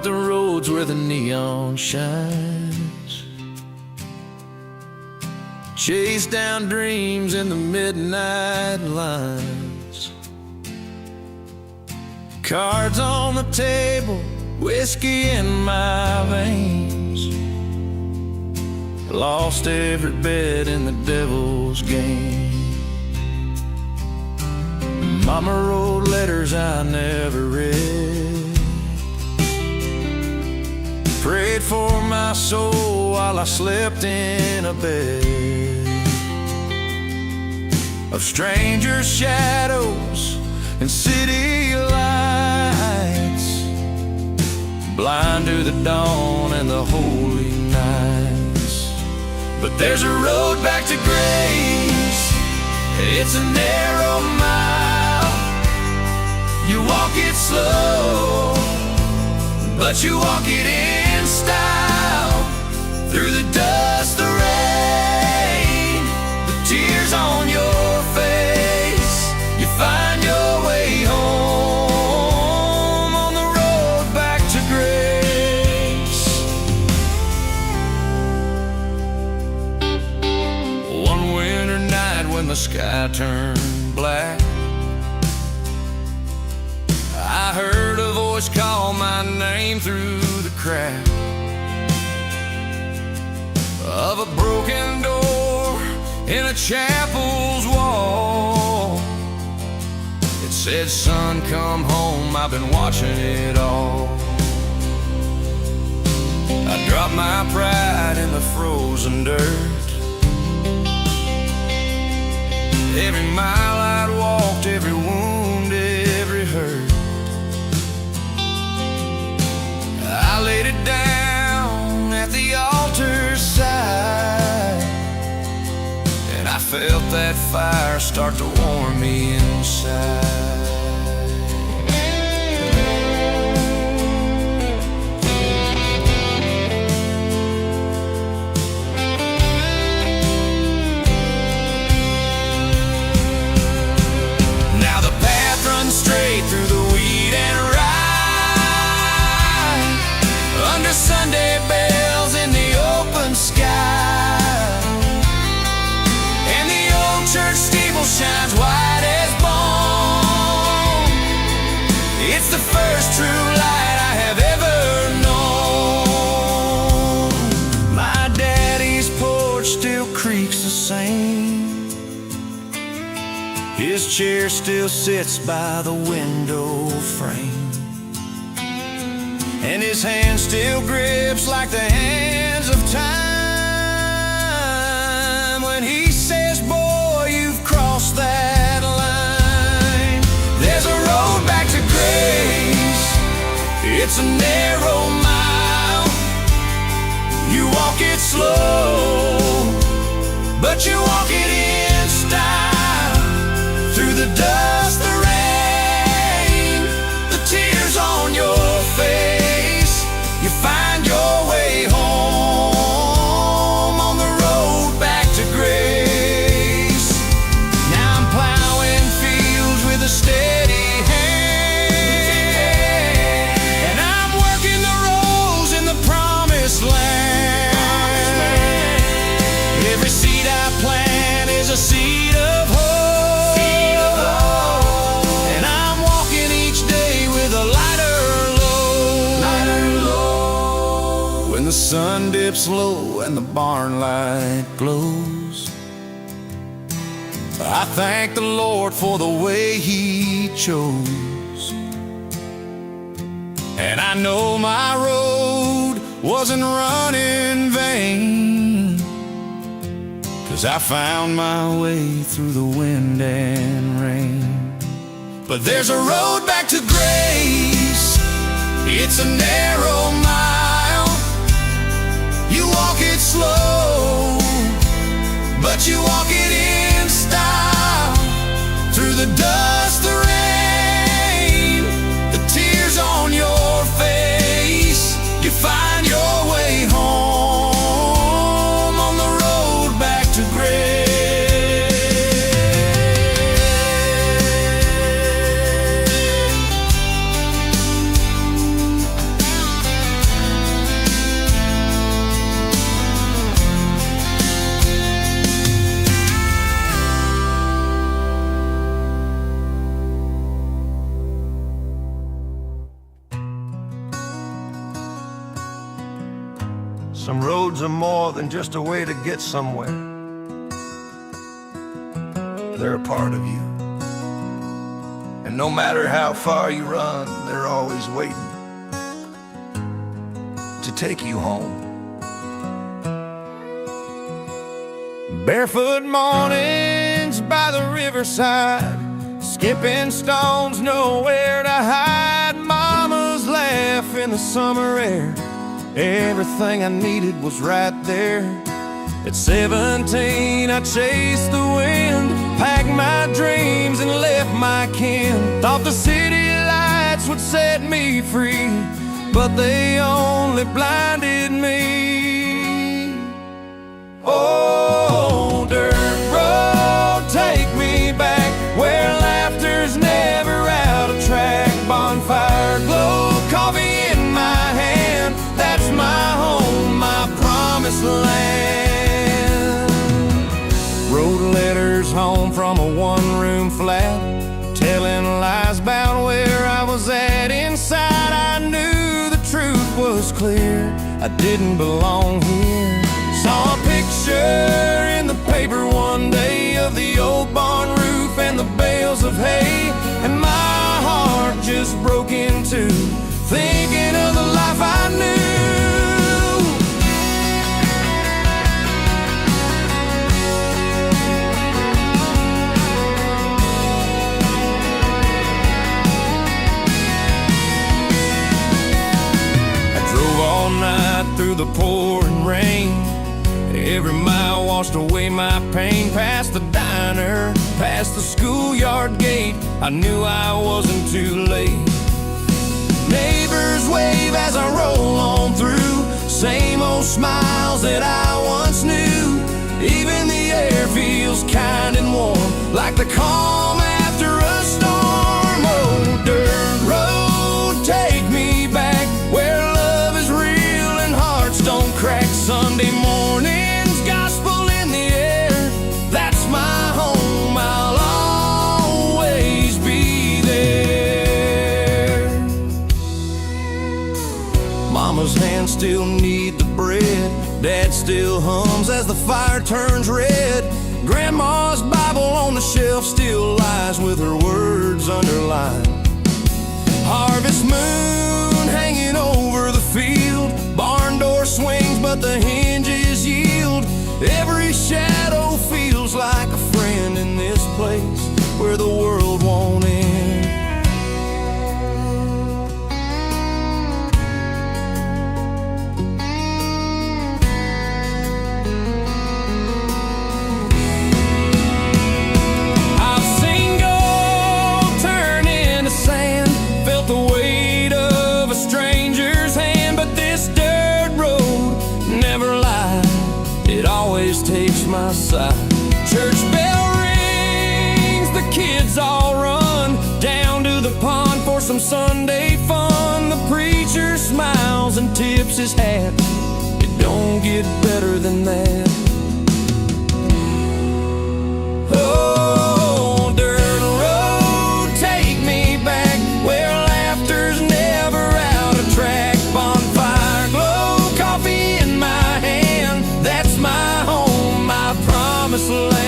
the roads where the neon shines. Chase down dreams in the midnight lines. Cards on the table, whiskey in my veins. Lost every bet in the devil's game. Mama wrote letters I never read. Prayed for my soul while I slept in a bed of strangers' shadows and city lights, blind to the dawn and the holy nights. But there's a road back to grace. It's a narrow mile. You walk it slow, but you walk it in style. Through the dust, the rain, the tears on your face, you find your way home on the road back to grace. One winter night when the sky turned black, I heard a voice call my name through the crack of a broken door in a chapel's wall. It said, "Son, come home, I've been watching it all." I dropped my pride in the frozen dirt. Every mile I'd walked, every wound, every hurt, I laid it down at the altar's side, and I felt that fire start to warm me inside. Now the path runs straight through the wheat and rye, under Sunday bells in the open sky, and the old church steeple shines white as bone. It's the first true light I have ever known. My daddy's porch still creaks the same. His chair still sits by the window frame, and his hand still grips like the hands of time when he says, "Boy, you've crossed that line." There's a road back to grace. It's a narrow mile. You walk it slow, but you walk it in style. Through the dust, the rain, the tears on your face, you find your way home on the road back to grace. Now I'm plowing fields with a steady hand, and I'm working the rows in the promised land. Every seed I plant is a seed of hope, and I'm walking each day with a lighter load. When the sun dips low and the barn light glows, I thank the Lord for the way He chose. And I know my road wasn't run in vain, 'cause I found my way through the wind and rain. But there's a road back to grace. It's a narrow mile. You walk it slow, but you walk it in style. Through the dust, the rain, the tears on your face, you find your way home on the road back to grace. Some roads are more than just a way to get somewhere. They're a part of you. And no matter how far you run, they're always waiting to take you home. Barefoot mornings by the riverside, skipping stones, nowhere to hide. Mama's laugh in the summer air, everything I needed was right there. At 17 I chased the wind, packed my dreams and left my kin. Thought the city lights would set me free, but they only blinded me. Oh, dirt road, take me back where laughter's never out of track. Bonfire glow, coffee in my hand, that's my home, my promised land. Wrote letters home from a one-room flat, telling lies about where I was at. Inside I knew the truth was clear, I didn't belong here. Saw a picture in the paper one day of the old barn roof and the bales of hay, and my heart just broke in two, thinking of the life I knew. I drove all night through the pouring rain, every mile washed away my pain. Past the diner, past the schoolyard gate, I knew I wasn't too late. Neighbors wave as I roll on through, same old smiles that I once knew. Even the air feels kind and warm, like the calm after a storm. Oh, dirt road, take me back where love is real and hearts don't crack. Sunday mornings, gospel in the air, that's my home, I'll always be there. Mama's hands still knead the bread, Dad still hums as the fire turns red. Grandma's Bible on the shelf still lies with her words underlined. Harvest moon hanging over the field, barn door swings but the hinges yield. Every shadow feels like a friend in this place where the world won't end. I've seen gold turn into sand, felt the weight of a stranger's hand, but this dirt road never lied, it always takes my side. Church bell rings, the kids all run down to the pond for some Sunday fun. The preacher smiles and tips his hat, it don't get better than that. Oh, dirt road, take me back where laughter's never out of track. Bonfire glow, coffee in my hand, that's my home, my promised land.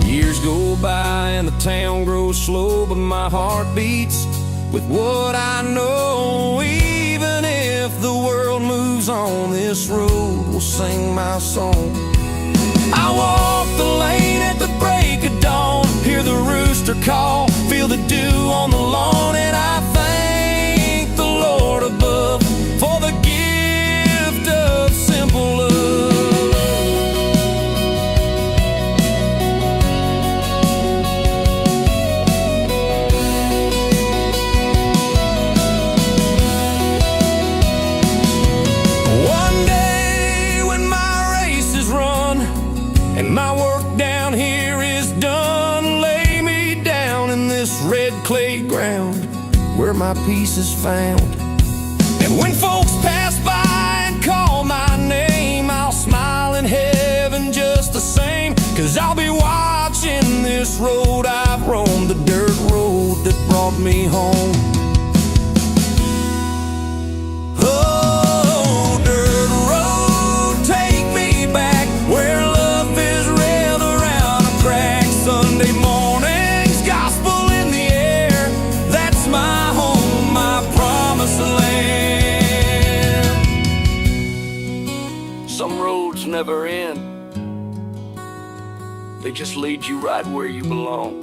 Years go by and the town grows slow, but my heart beats with what I know. Even if the world moves on, this road will sing my song. I walk the lane at the break of dawn, hear the rooster call, feel the dew on the lawn, and I thank the Lord above for the gift of simple love. One day when my race is run and my work down here is done, lay me down in this red clay ground where my peace is found. And when folks pass by and call my name, I'll smile in heaven just the same, 'cause I'll be watching this road I've roamed, the dirt road that brought me home. Oh, never end. They just lead you right where you belong.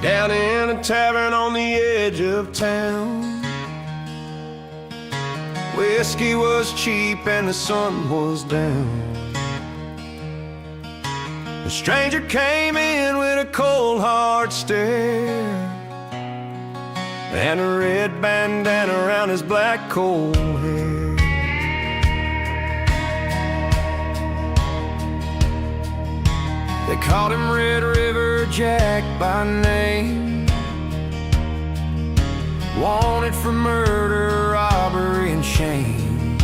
Down in a tavern on the edge of town, whiskey was cheap and the sun was down. A stranger came in with a cold hard stare and a red bandana around his black cold hair. They called him Red River Jack by name, wanted for murder, robbery, and shame.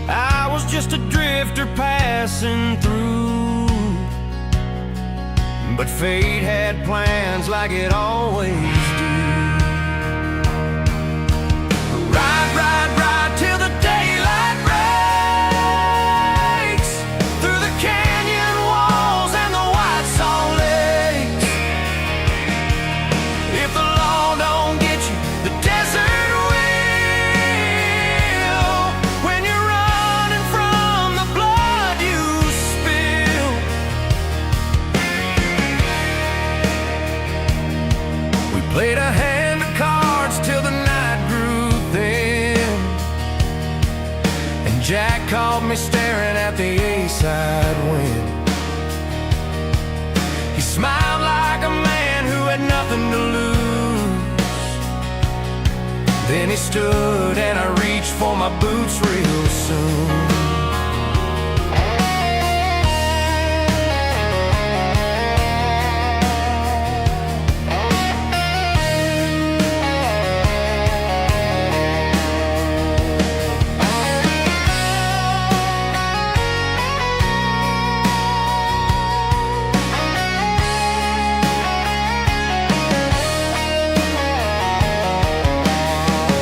I was just a drifter passing through, but fate had plans like it always do. Ride, ride, ride till the daylight breaks through the canyon walls and the white salt lakes. If the law don't get you, the desert will. When you're running from the blood you spill, we played a hand of cards till the night grew thin, and Jack caught me staring at the A-side wind. He smiled like a man who had nothing to lose. Then he stood and I reached for my boots real soon.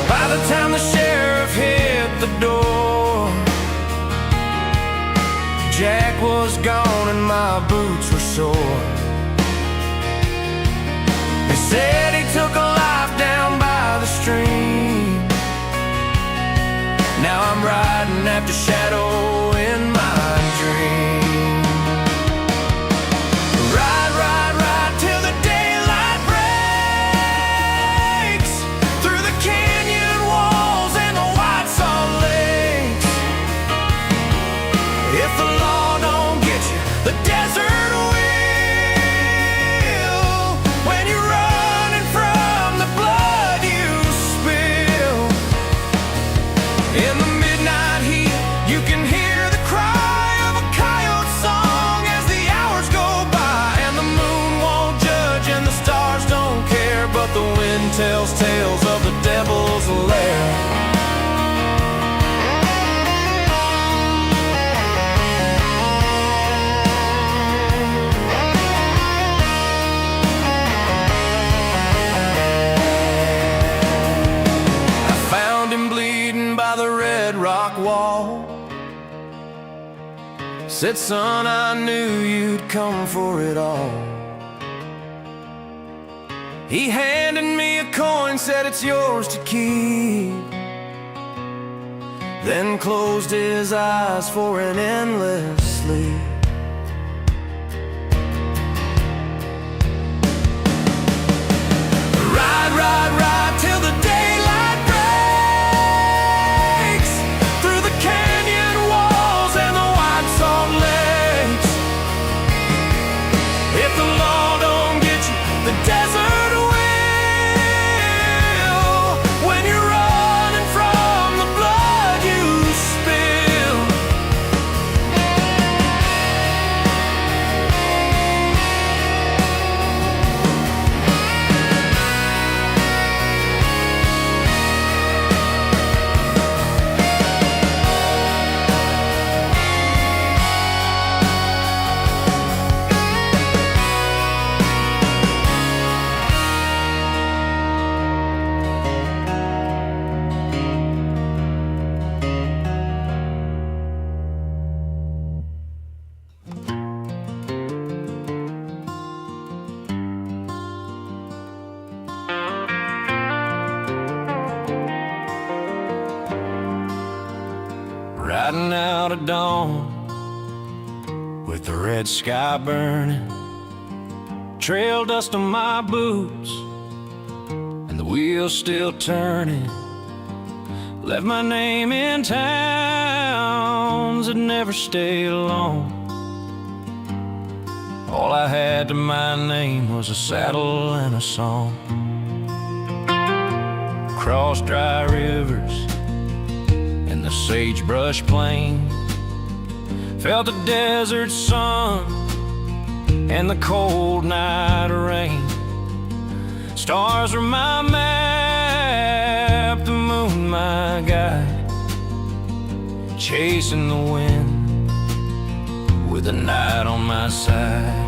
By the time the sheriff hit the door, Jack was gone and my boots were sore. They said he took a life down by the stream. Now I'm riding after Shadow in my dream. Ride, ride, ride till the daylight breaks through the canyon walls and the white salt lakes. If the law don't get you, the desert will. When you're running from the blood you spill, in the midnight heat you can hear the cry of a coyote song as the hours go by, and the moon won't judge and the stars don't care, but the wind tells tales of the devil's lair. I found him bleeding by the red rock wall. Said, son, I knew you'd come for it all. He handed me a coin, said it's yours to keep, then closed his eyes for an endless sleep. Ride, ride, ride till the daylight breaks through the canyon walls and the white salt lakes. riding out at dawn with the red sky burning, trail dust on my boots and the wheels still turning. Left my name in towns that never stayed long. All I had to my name was a saddle and a song. Crossed dry rivers and the sagebrush plain, felt the desert sun and the cold night rain. Stars were my map, the moon my guide, chasing the wind with the night on my side.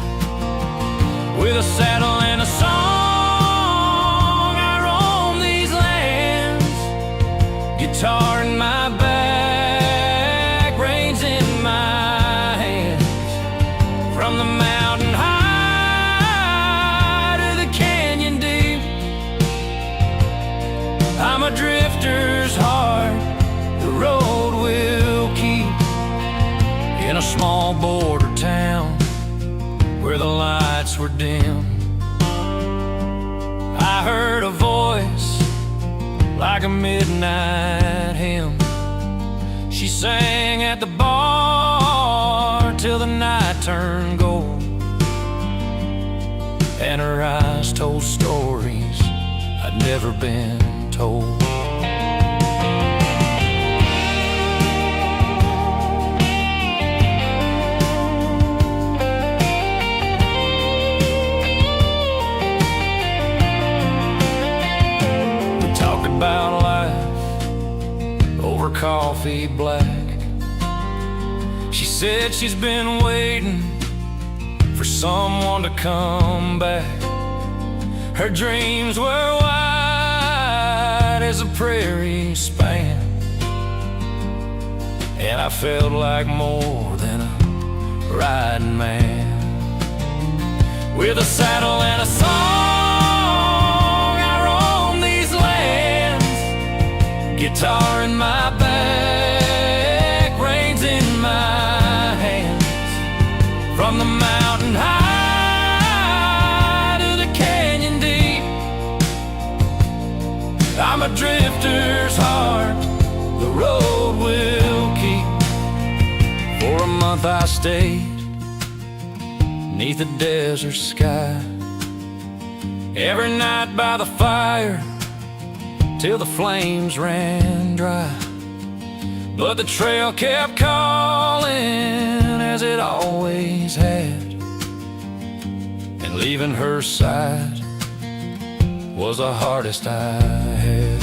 With a saddle and a song, I roam these lands, guitar in my back, reins in my hands. From the mountain high to the canyon deep, I'm a drifter's heart, the road will keep. In a small border town where the lights were dim, I heard a voice like a midnight hymn. She sang at the bar till the night turned gold, and her eyes told stories I'd never been told. About life over coffee black. She said she's been waiting for someone to come back. Her dreams were wide as a prairie span, and I felt like more than a riding man. With a saddle and a song, I roam these lands, guitar in my back, reins in my hands. From the mountain high to the canyon deep, I'm a drifter's heart, the road will keep. For a month I stayed neath the desert sky, every night by the fire till the flames ran dry. But the trail kept calling as it always had, and leaving her side was the hardest I had.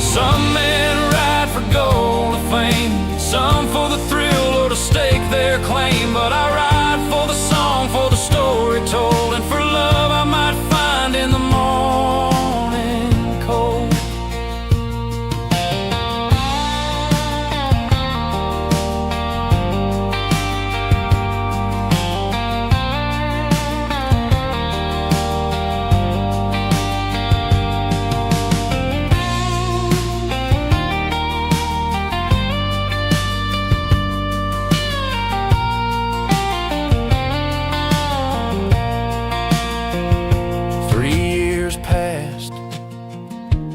Some men ride for gold or fame, some for the thrill or to stake their claim. But I ride for the song, for the story told, and for love I might find in the morning cold.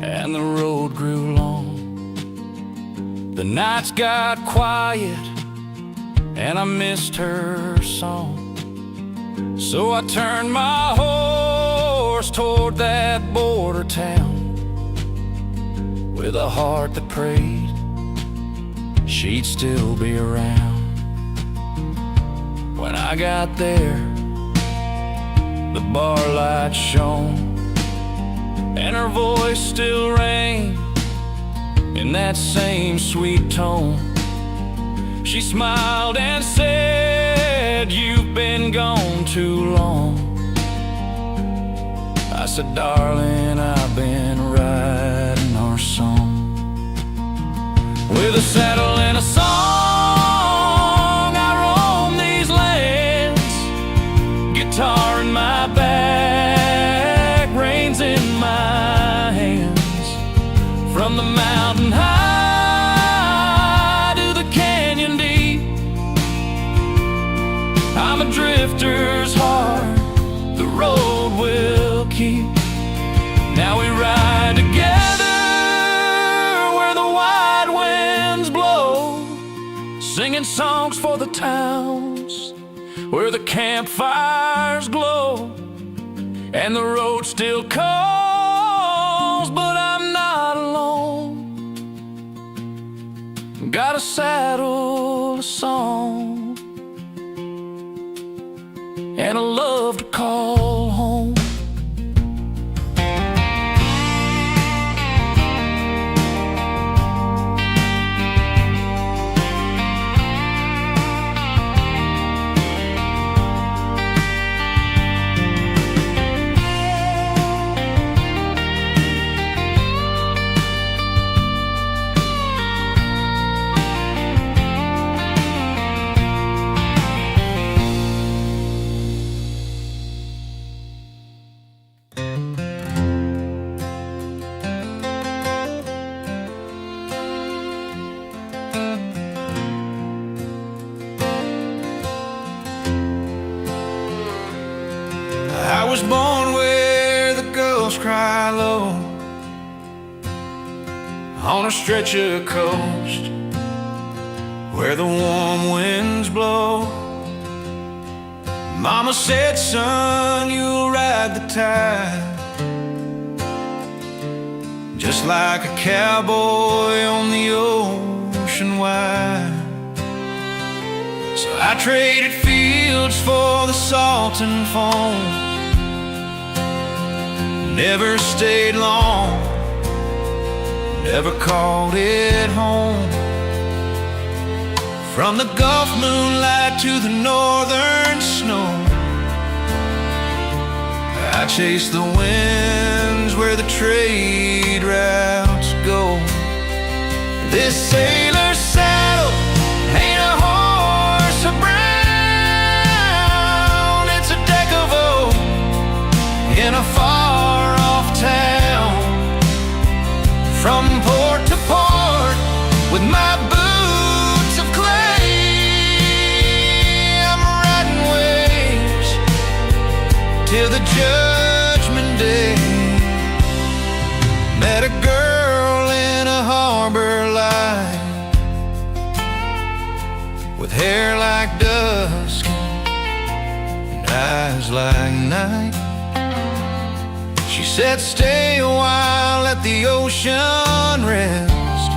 And the road grew long. The nights got quiet and I missed her song. So I turned my horse toward that border town with a heart that prayed she'd still be around. When I got there, the bar lights shone, and her voice still rang in that same sweet tone. She smiled and said, "You've been gone too long." I said, "Darling, I've been writing our song." With a saddle and a song, I roam these lands, guitar in my back, reins in my hands. From the mountain high keep. Now we ride together where the wide winds blow, singing songs for the towns where the campfires glow. And the road still calls, but I'm not alone. Got a saddle, a song, and a love to call home. I was born where the gulls cry low, on a stretch of coast where the warm winds blow. Mama said, son, you'll ride the tide, just like a cowboy on the ocean wide. So I traded fields for the salt and foam, never stayed long, never called it home. From the Gulf moonlight to the northern snow, I chase the winds where the trade routes go. This sailor's saddle ain't a horse of brown, it's a deck of oak in a far-off town. From port to port with my boots of clay, I'm riding waves till the judgment day. Met a girl in a harbor light, with hair like dusk and eyes like night. She said, stay a while, let the ocean rest,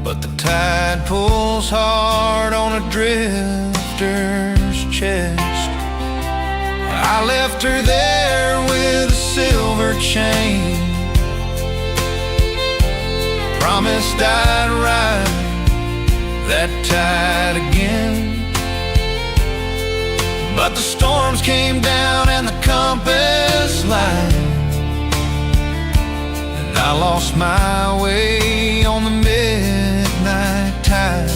but the tide pulls hard on a drifter's chest. I left her there with a silver chain, promised I'd ride that tide again. But the storms came down and the compass line, and I lost my way on the midnight tide.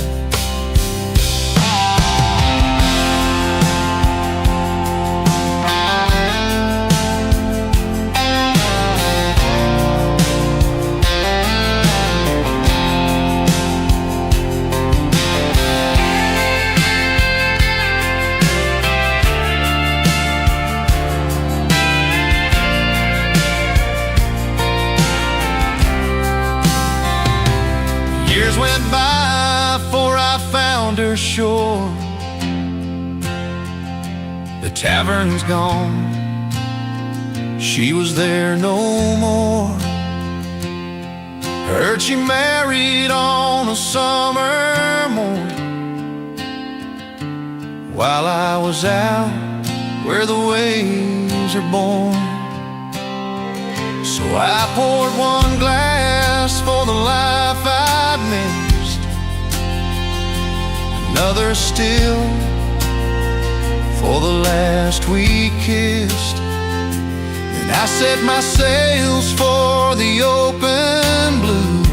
Years went by before I found her shore. The tavern's gone, she was there no more. Heard she married on a summer morn, while I was out where the waves are born. So I poured one glass for the life I'd missed, another still for the last we kissed. And I set my sails for the open blue,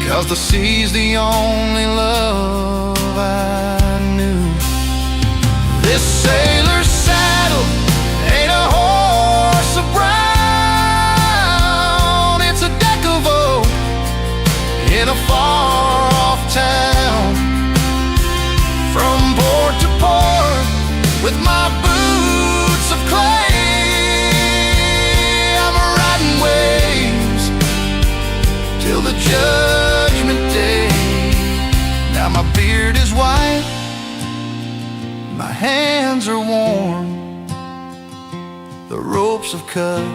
'cause the sea's the only love I knew. This sailor's saddle ain't a horse of brown, it's a deck of oak in a far-off town. From port to port with my boots hands are warm. The ropes have cut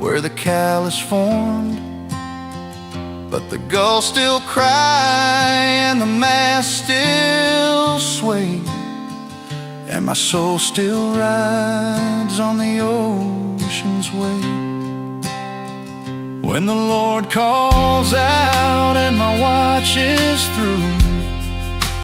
where the callus formed, but the gulls still cry and the mast still sway, and my soul still rides on the ocean's wave. When the Lord calls out and my watch is through,